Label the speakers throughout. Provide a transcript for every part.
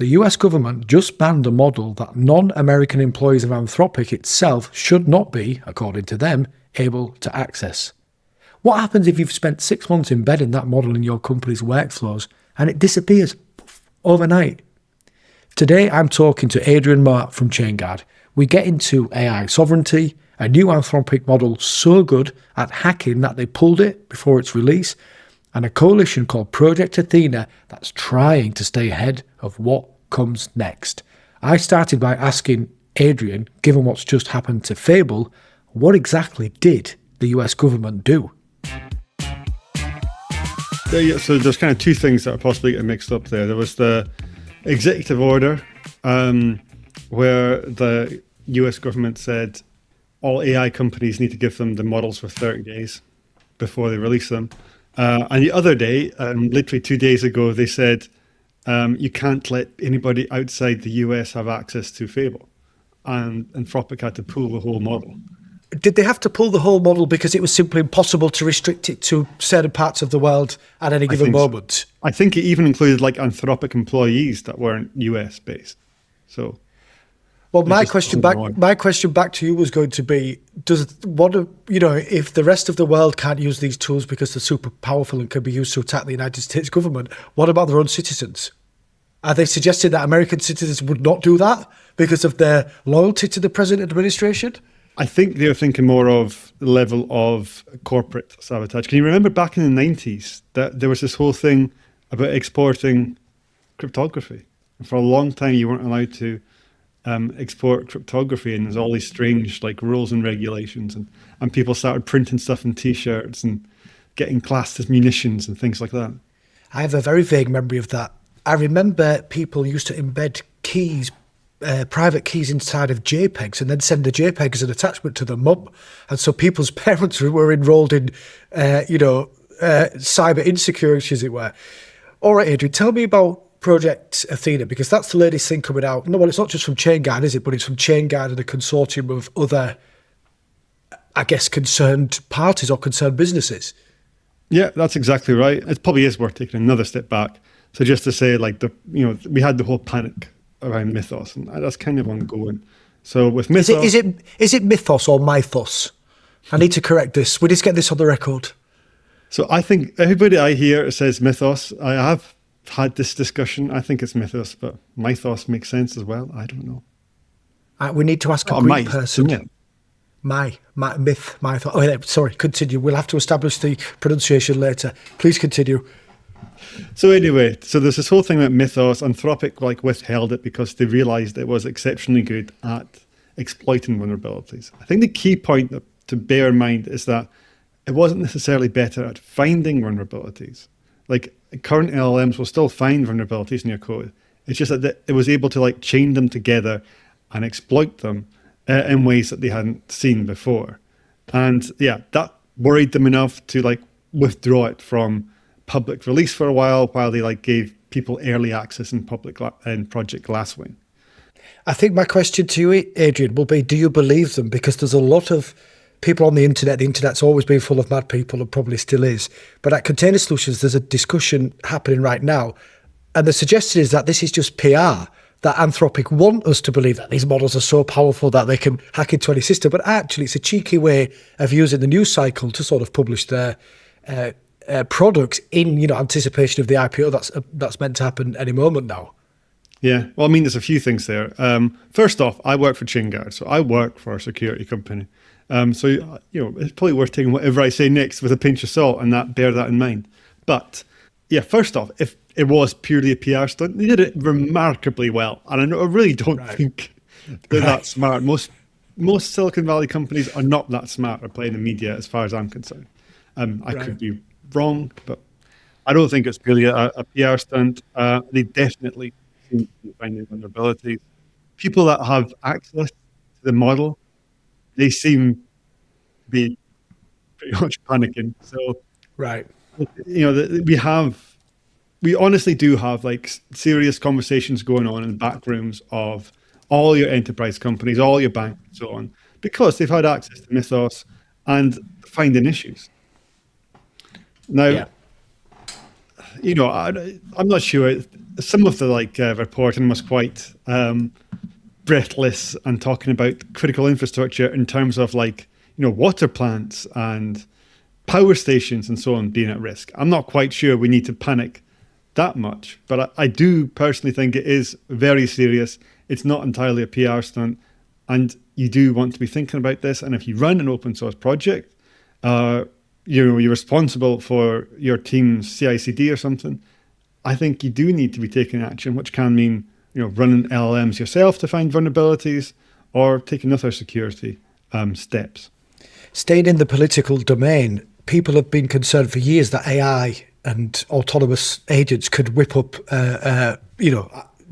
Speaker 1: the US government just banned a model that non-American employees of Anthropic itself should not be, according to them, able to access. What happens if you've spent 6 months embedding that model in your company's workflows and it disappears overnight? Today, I'm talking to Adrian Mouat from Chainguard. We get into AI sovereignty, a new Anthropic model so good at hacking that they pulled it before its release, and a coalition called Project Athena that's trying to stay ahead of what comes next. I started by asking Adrian, given what's just happened to Fable, what exactly did the US government do?
Speaker 2: So there's kind of two things that are possibly getting mixed up there. There was the executive order where the US government said all AI companies need to give them the models for 30 days before they release them. And the other day, literally 2 days ago, they said you can't let anybody outside the US have access to Fable. And Anthropic had to pull the whole model.
Speaker 1: Did they have to pull the whole model because it was simply impossible to restrict it to certain parts of the world at any given moment?
Speaker 2: So. I think it even included like Anthropic employees that weren't US based. So,
Speaker 1: well, my question back to you was going to be: if the rest of the world can't use these tools because they're super powerful and can be used to attack the United States government, what about their own citizens? Are they suggesting that American citizens would not do that because of their loyalty to the present administration?
Speaker 2: I think they're thinking more of the level of corporate sabotage. Can you remember back in the 90s that there was this whole thing about exporting cryptography? And for a long time, you weren't allowed to export cryptography, and there's all these strange like rules and regulations, and people started printing stuff in T-shirts and getting classed as munitions and things like that.
Speaker 1: I have a very vague memory of that. I remember people used to embed keys, private keys inside of JPEGs and then send the JPEG as an attachment to the mum. And so people's parents were enrolled in, cyber insecurity, as it were. All right, Adrian, tell me about Project Athena, because that's the latest thing coming out. No, well, it's not just from Chainguard, is it? But it's from Chainguard and a consortium of other, I guess, concerned parties or concerned businesses.
Speaker 2: Yeah, that's exactly right. It probably is worth taking another step back. So just to say, like, we had the whole panic around Mythos, and that's kind of ongoing. So with Mythos,
Speaker 1: is it Mythos or Mythos? I need to correct this. We need to get this on the record.
Speaker 2: So I think everybody I hear says Mythos. I have had this discussion. I think it's Mythos, but Mythos makes sense as well. I don't know.
Speaker 1: We need to ask a Greek person. Yeah. Mythos. Oh, yeah, sorry, continue. We'll have to establish the pronunciation later. Please continue.
Speaker 2: So anyway, so there's this whole thing about Mythos. Anthropic withheld it because they realized it was exceptionally good at exploiting vulnerabilities. I think the key point to bear in mind is that it wasn't necessarily better at finding vulnerabilities. Like, current LLMs will still find vulnerabilities in your code. It's just that it was able to chain them together and exploit them in ways that they hadn't seen before. And yeah, that worried them enough to withdraw it from public release for a while they gave people early access in Project Glasswing.
Speaker 1: I think my question to you, Adrian, will be: do you believe them? Because there's a lot of people on the internet. The internet's always been full of mad people and probably still is. But at Container Solutions, there's a discussion happening right now, and the suggestion is that this is just PR. That Anthropic want us to believe that these models are so powerful that they can hack into any system, but actually it's a cheeky way of using the news cycle to sort of publish their products in anticipation of the IPO that's meant to happen any moment now.
Speaker 2: Yeah, well, I mean, there's a few things there. First off, I work for Chainguard, so I work for a security company. So it's probably worth taking whatever I say next with a pinch of salt, and bear that in mind. But yeah, first off, if it was purely a PR stunt, they did it remarkably well, and I really don't think they're that smart. Most Silicon Valley companies are not that smart at playing the media, as far as I'm concerned. I could be wrong, but I don't think it's purely a PR stunt. They definitely seem to be finding vulnerabilities. People that have access to the model, they seem to be pretty much panicking. So, we honestly do have serious conversations going on in the back rooms of all your enterprise companies, all your banks, and so on, because they've had access to Mythos and finding issues. Now, I'm not sure. some of the reporting was quite breathless and talking about critical infrastructure in terms of water plants and power stations and so on being at risk. I'm not quite sure we need to panic that much, but I do personally think it is very serious. It's not entirely a PR stunt, and you do want to be thinking about this. And if you run an open source project, you're responsible for your team's CI/CD or something. I think you do need to be taking action, which can mean running LLMs yourself to find vulnerabilities or taking other security steps.
Speaker 1: Staying in the political domain, people have been concerned for years that AI and autonomous agents could whip up,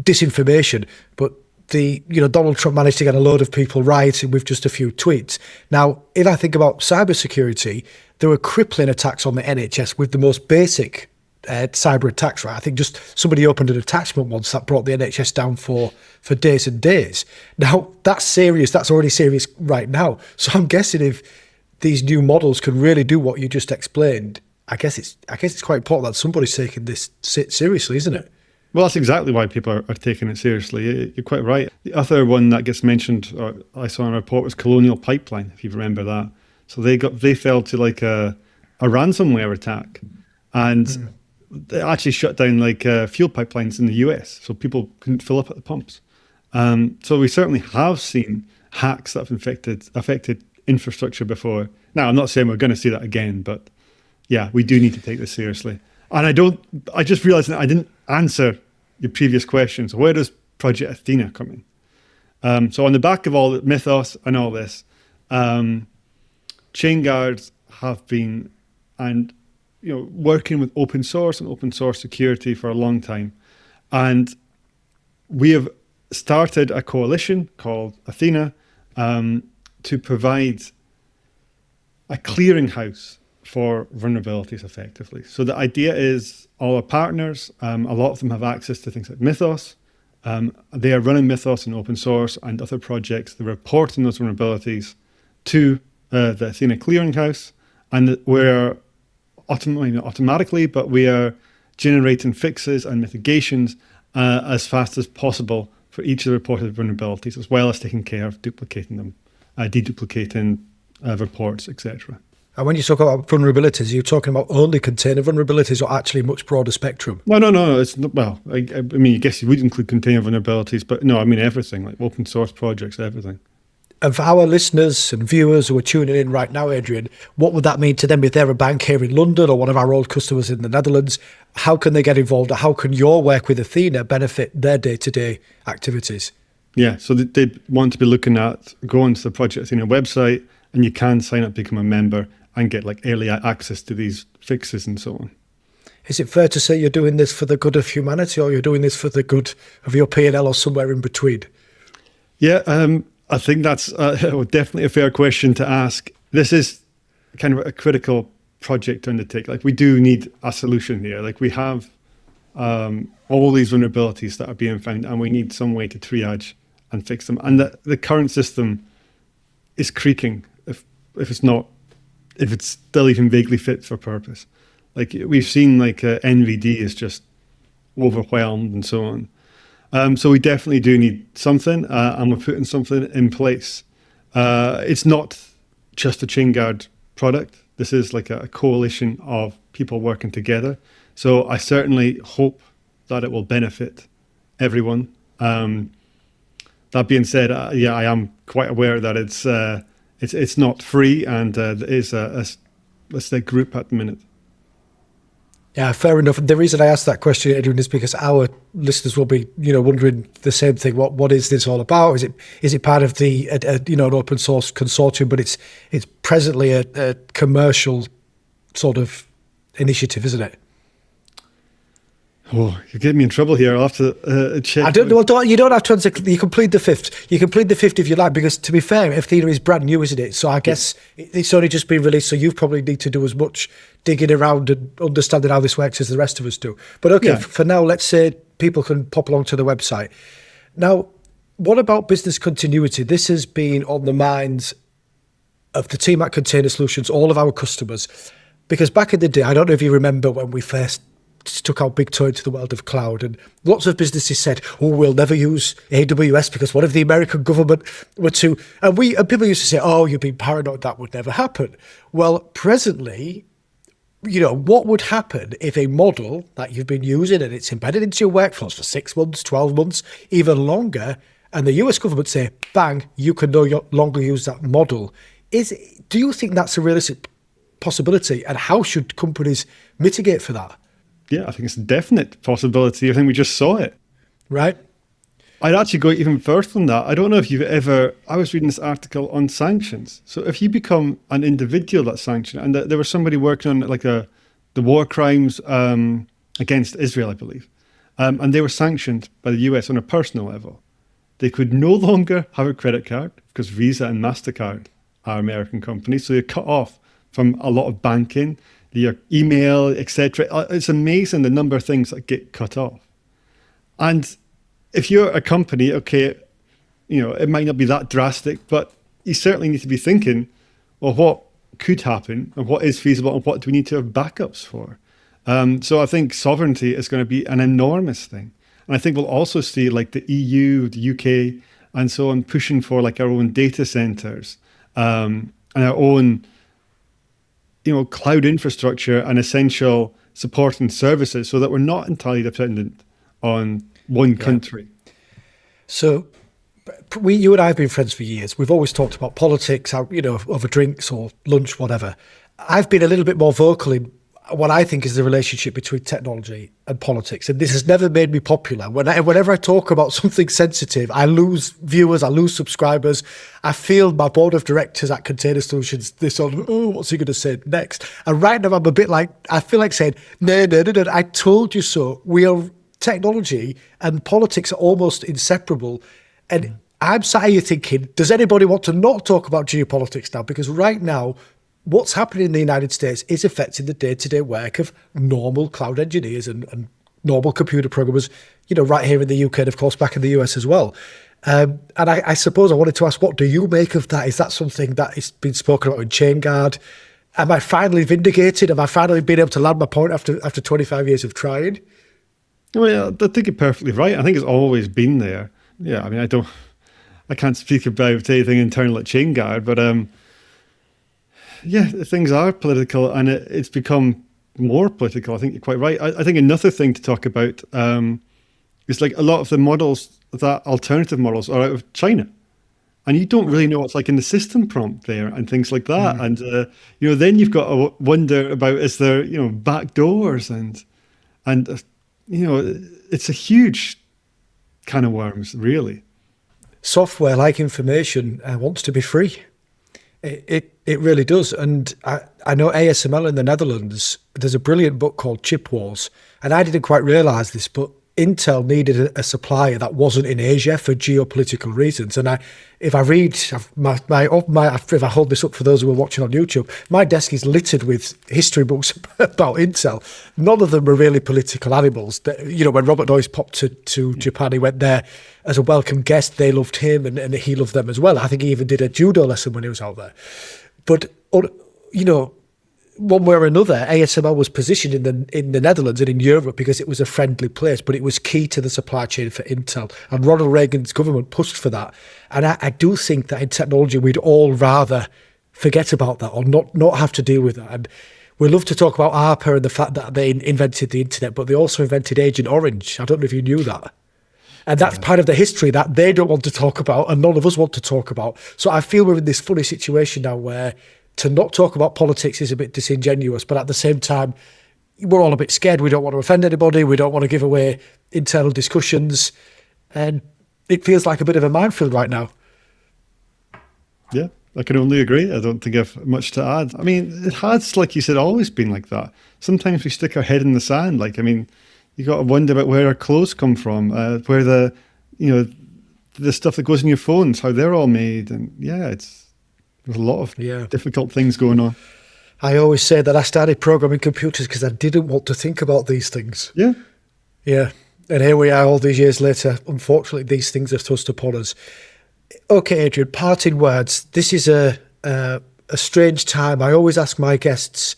Speaker 1: disinformation. But Donald Trump managed to get a load of people rioting with just a few tweets. Now, if I think about cybersecurity, there were crippling attacks on the NHS with the most basic cyber attacks, right? I think just somebody opened an attachment once that brought the NHS down for days and days. Now, that's serious. That's already serious right now. So I'm guessing if these new models can really do what you just explained, I guess it's quite important that somebody's taking this seriously, isn't it?
Speaker 2: Well, that's exactly why people are taking it seriously. You're quite right. The other one that gets mentioned, or I saw in a report, was Colonial Pipeline, if you remember that. So they fell to a ransomware attack, and they actually shut down fuel pipelines in the US, so people couldn't fill up at the pumps. So we certainly have seen hacks that have affected infrastructure before. Now, I'm not saying we're going to see that again, but yeah, we do need to take this seriously. And I just realized that I didn't answer your previous questions. Where does Project Athena come in? So on the back of all the Mythos and all this, Chainguard have been working with open source and open source security for a long time. And we have started a coalition called Athena to provide a clearinghouse for vulnerabilities effectively. So the idea is all our partners, a lot of them have access to things like Mythos. They are running Mythos in open source and other projects. They're reporting those vulnerabilities to the Athena clearinghouse, and we're automatically, but we are generating fixes and mitigations as fast as possible for each of the reported vulnerabilities, as well as taking care of duplicating them, deduplicating reports, etc.
Speaker 1: And when you talk about vulnerabilities, are you talking about only container vulnerabilities or actually much broader spectrum?
Speaker 2: No. It's not, well, I mean, I guess you would include container vulnerabilities, but no, I mean everything, like open source projects, everything.
Speaker 1: And for our listeners and viewers who are tuning in right now, Adrian, what would that mean to them if they're a bank here in London or one of our old customers in the Netherlands? How can they get involved? Or how can your work with Athena benefit their day-to-day activities?
Speaker 2: Yeah, so they want to be looking at going to the Project Athena website, and you can sign up, become a member, and get early access to these fixes and so on.
Speaker 1: Is it fair to say you're doing this for the good of humanity, or you're doing this for the good of your P&L, or somewhere in between?
Speaker 2: Yeah, I think that's definitely a fair question to ask. This is kind of a critical project to undertake. We do need a solution here. We have all these vulnerabilities that are being found, and we need some way to triage and fix them. And the current system is creaking if it's still even vaguely fit for purpose. We've seen NVD is just overwhelmed and so on. So we definitely do need something, and we're putting something in place. It's not just a Chainguard product. This is a coalition of people working together. So I certainly hope that it will benefit everyone. That being said, I am quite aware that it's not free, and there is a group at the minute.
Speaker 1: Yeah, fair enough. And the reason I asked that question, Adrian, is because our listeners will be, wondering the same thing. What is this all about? Is it part of the an open source consortium, but it's presently a commercial sort of initiative, isn't it?
Speaker 2: Oh, you're getting me in trouble here. I'll have to check.
Speaker 1: I don't know. You don't have to answer. You can plead the fifth. You can plead the fifth if you like, because to be fair, Athena is brand new, isn't it? So I guess it's only just been released, so you probably need to do as much digging around and understanding how this works as the rest of us do. But okay, for now, let's say people can pop along to the website. Now, what about business continuity? This has been on the minds of the team at Container Solutions, all of our customers, because back in the day, I don't know if you remember when we first took our big toe into the world of cloud, and lots of businesses said, "Oh, we'll never use AWS because what if the American government were to?" And people used to say, "Oh, you've been paranoid. That would never happen." Well, presently, what would happen if a model that you've been using and it's embedded into your workflows for 6 months, 12 months, even longer, and the US government say, "Bang, you can no longer use that model"? Do you think that's a realistic possibility, and how should companies mitigate for that?
Speaker 2: Yeah, I think it's a definite possibility. I think we just saw it.
Speaker 1: Right.
Speaker 2: I'd actually go even further than that. I don't know if I was reading this article on sanctions. So if you become an individual that's sanctioned, and there was somebody working on like the war crimes against Israel, I believe, and they were sanctioned by the US on a personal level. They could no longer have a credit card because Visa and MasterCard are American companies. So you're cut off from a lot of banking, your email, etc. It's amazing the number of things that get cut off. And if you're a company, okay, it might not be that drastic, but you certainly need to be thinking, well, what could happen and what is feasible and what do we need to have backups for? So I think sovereignty is going to be an enormous thing. And I think we'll also see like the EU, the UK, and so on pushing for like our own data centers and our own cloud infrastructure and essential support and services so that we're not entirely dependent on one country.
Speaker 1: So you and I have been friends for years. We've always talked about politics, over drinks or lunch, whatever. I've been a little bit more vocal in what I think is the relationship between technology and politics. And this has never made me popular. Whenever I talk about something sensitive, I lose viewers, I lose subscribers. I feel my board of directors at Container Solutions, what's he going to say next? And right now I'm a bit like, I feel like saying, no, I told you so. Technology and politics are almost inseparable. And I'm sat here thinking, does anybody want to not talk about geopolitics now? Because right now, what's happening in the United States is affecting the day-to-day work of normal cloud engineers and normal computer programmers, right here in the UK and, of course, back in the US as well. And I suppose I wanted to ask, what do you make of that? Is that something that has been spoken about in Chainguard? Am I finally vindicated? Am I finally been able to land my point after 25 years of trying?
Speaker 2: Well, I think you're perfectly right. I think it's always been there. Yeah, I mean, I can't speak about anything internal at Chainguard, but yeah, things are political and it's become more political. I think you're quite right. I think another thing to talk about is like a lot of the models, that alternative models are out of China. And you don't really know what's like in the system prompt there and things like that. And, then you've got to wonder about, is there, back doors and it's a huge can of worms, really.
Speaker 1: Software, like information, wants to be free. It really does. And I know ASML in the Netherlands, there's a brilliant book called Chip Wars. And I didn't quite realise this, but Intel needed a supplier that wasn't in Asia for geopolitical reasons. And if I hold this up for those who are watching on YouTube, my desk is littered with history books about Intel. None of them are really political animals. When Robert Noyce popped to Japan, he went there as a welcome guest. They loved him and he loved them as well. I think he even did a judo lesson when he was out there. But, one way or another, ASML was positioned in the Netherlands and in Europe because it was a friendly place, but it was key to the supply chain for Intel. And Ronald Reagan's government pushed for that. And I do think that in technology, we'd all rather forget about that or not have to deal with that. And we love to talk about ARPA and the fact that they invented the internet, but they also invented Agent Orange. I don't know if you knew that. And that's part of the history that they don't want to talk about and none of us want to talk about. So I feel we're in this funny situation now where to not talk about politics is a bit disingenuous, but at the same time, we're all a bit scared. We don't want to offend anybody. We don't want to give away internal discussions. And it feels like a bit of a minefield right now.
Speaker 2: Yeah, I can only agree. I don't think I've much to add. I mean, it has, like you said, always been like that. Sometimes we stick our head in the sand. You got to wonder about where our clothes come from, where the stuff that goes in your phones, how they're all made. And yeah, there's a lot of difficult things going on.
Speaker 1: I always say that I started programming computers because I didn't want to think about these things.
Speaker 2: Yeah.
Speaker 1: Yeah. And here we are all these years later. Unfortunately, these things have thrust upon us. Okay, Adrian, parting words. This is a strange time. I always ask my guests,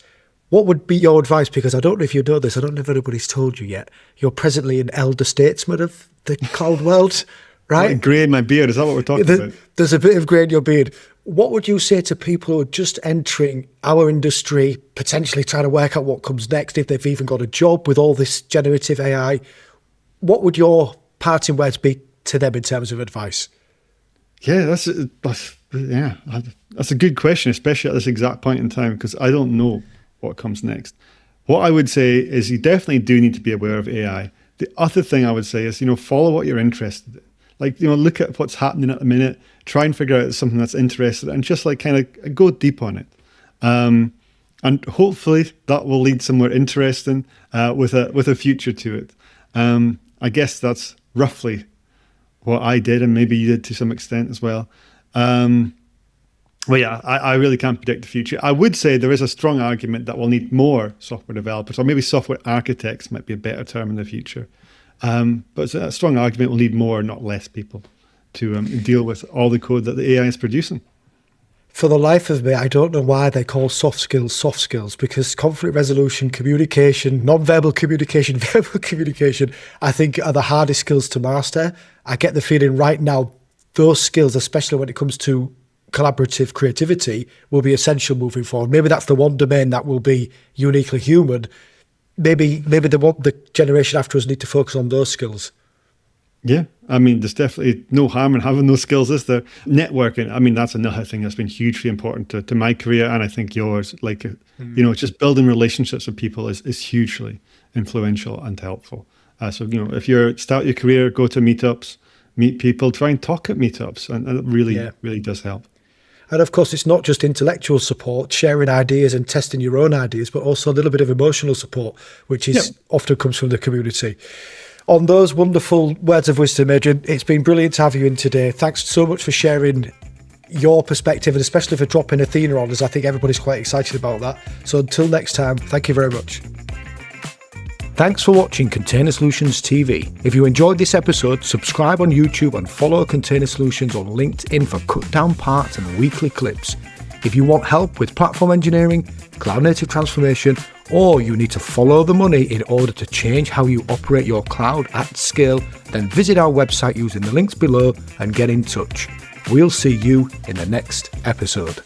Speaker 1: What would be your advice? Because I don't know if you know this, I don't know if anybody's told you yet. You're presently an elder statesman of the cloud world, right?
Speaker 2: Like grey in my beard, is that what we're talking about?
Speaker 1: There's a bit of grey in your beard. What would you say to people who are just entering our industry, potentially trying to work out what comes next, if they've even got a job with all this generative AI? What would your parting words be to them in terms of advice?
Speaker 2: Yeah, that's a good question, especially at this exact point in time, because I don't know what comes next. What I would say is you definitely do need to be aware of AI. The other thing I would say is, follow what you're interested in. Like, look at what's happening at the minute, try and figure out something that's interested, and just like kind of go deep on it. And hopefully that will lead somewhere interesting with a future to it. I guess that's roughly what I did, and maybe you did to some extent as well. Well, yeah, I really can't predict the future. I would say there is a strong argument that we'll need more software developers, or maybe software architects might be a better term in the future. But it's a strong argument we'll need more, not less people to deal with all the code that the AI is producing.
Speaker 1: For the life of me, I don't know why they call soft skills, because conflict resolution, communication, non-verbal communication, verbal communication, I think are the hardest skills to master. I get the feeling right now, those skills, especially when it comes to collaborative creativity, will be essential moving forward. Maybe that's the one domain that will be uniquely human. Maybe the generation after us need to focus on those skills.
Speaker 2: Yeah, I mean, there's definitely no harm in having those skills, is there? Networking, I mean, that's another thing that's been hugely important to my career, and I think yours. Like, just building relationships with people is hugely influential and helpful. So, if you start your career, go to meetups, meet people, try and talk at meetups, and it really does help.
Speaker 1: And of course, it's not just intellectual support, sharing ideas and testing your own ideas, but also a little bit of emotional support, which often comes from the community. On those wonderful words of wisdom, Adrian, it's been brilliant to have you in today. Thanks so much for sharing your perspective, and especially for dropping Athena on us. I think everybody's quite excited about that. So until next time, thank you very much. Thanks for watching Container Solutions TV. If you enjoyed this episode, subscribe on YouTube and follow Container Solutions on LinkedIn for cut down parts and weekly clips. If you want help with platform engineering, cloud native transformation, or you need to follow the money in order to change how you operate your cloud at scale, then visit our website using the links below and get in touch. We'll see you in the next episode.